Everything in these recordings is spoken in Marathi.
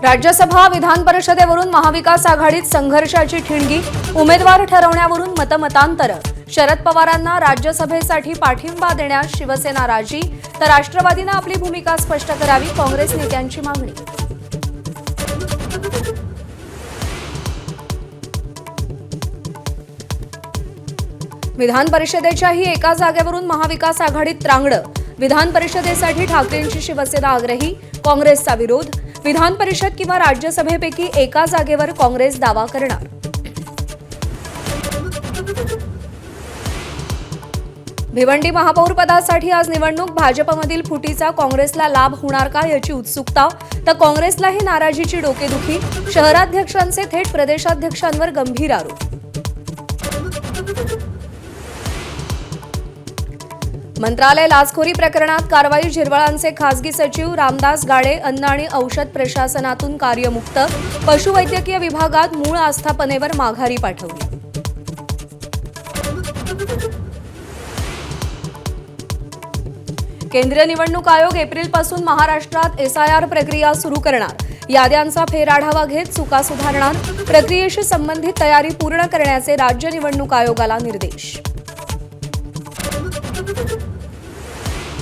राज्यसभा विधान परिषदेवरून महाविकास आघाडीत संघर्षाची ठिणगी, उमेदवार ठरवण्यावरून मतमतांतर। शरद पवारांना राज्यसभेसाठी पाठिंबा देण्यास शिवसेना राजी, तर राष्ट्रवादीने आपली भूमिका स्पष्ट करावी, काँग्रेस नेत्यांची मागणी। विधान परिषदेच्याही एका जागेवरून महाविकास आघाडीत त्रांगडं। विधान परिषदेसाठी ठाकरेंची शिवसेना आग्रही, काँग्रेसचा विरोध। विधान परिषद किंवा राज्यसभेपैकी एका जागेवर काँग्रेस दावा करणार। भिवंडी महापौर पदासाठी आज निवडणूक, भाजपमधील फुटीचा काँग्रेसला लाभ होणार का याची उत्सुकता, तर काँग्रेसलाही नाराजीची डोकेदुखी। शहराध्यक्षांचे थेट प्रदेशाध्यक्षांवर गंभीर आरोप। मंत्रालय लाचखोरी प्रकरणात कारवाई, झिरवळांचे खासगी सचिव रामदास गाळे अन्न आणि औषध प्रशासनातून कार्यमुक्त। पशुवैद्यकीय विभागात मूळ आस्थापनेवर माघारी पाठवली। केंद्रीय निवडणूक आयोग एप्रिलपासून महाराष्ट्रात एसआयआर प्रक्रिया सुरू करणार। याद्यांचा फेरआढावा घेत चुका सुधारणार। प्रक्रियेशी संबंधित तयारी पूर्ण करण्याचे राज्य निवडणूक आयोगाला निर्देश।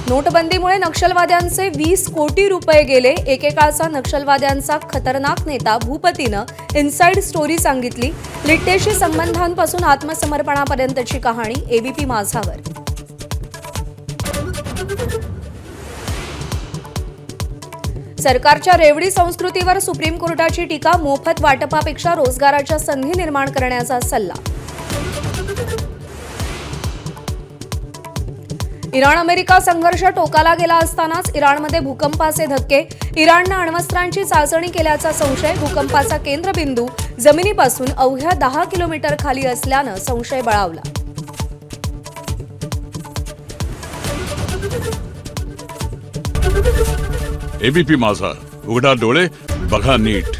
नोटबंदीमुळे नक्षलवाद्यांचे 20 कोटी रुपये गेले। एकेकाळचा नक्षलवाद्यांचा खतरनाक नेता भूपतीनं इनसाइड स्टोरी सांगितली। लिट्टेशी संबंधांपासून आत्मसमर्पणापर्यंतची कहाणी एबीपी माझावर। सरकारच्या रेवडी संस्कृतीवर सुप्रीम कोर्टाची टीका, मोफत वाटपापेक्षा रोजगाराच्या संधी निर्माण करण्याचा सल्ला। इराण अमेरिका संघर्ष टोकाला गेला असतानाच इराणमध्ये भूकंपाचे धक्के। इराणनं अण्वस्त्रांची चाचणी केल्याचा संशय। भूकंपाचा केंद्रबिंदू जमिनीपासून अवघ्या 10 किलोमीटर खाली असल्यानं संशय बळावला। एबीपी माझा, उघडा डोळे बघा नीट।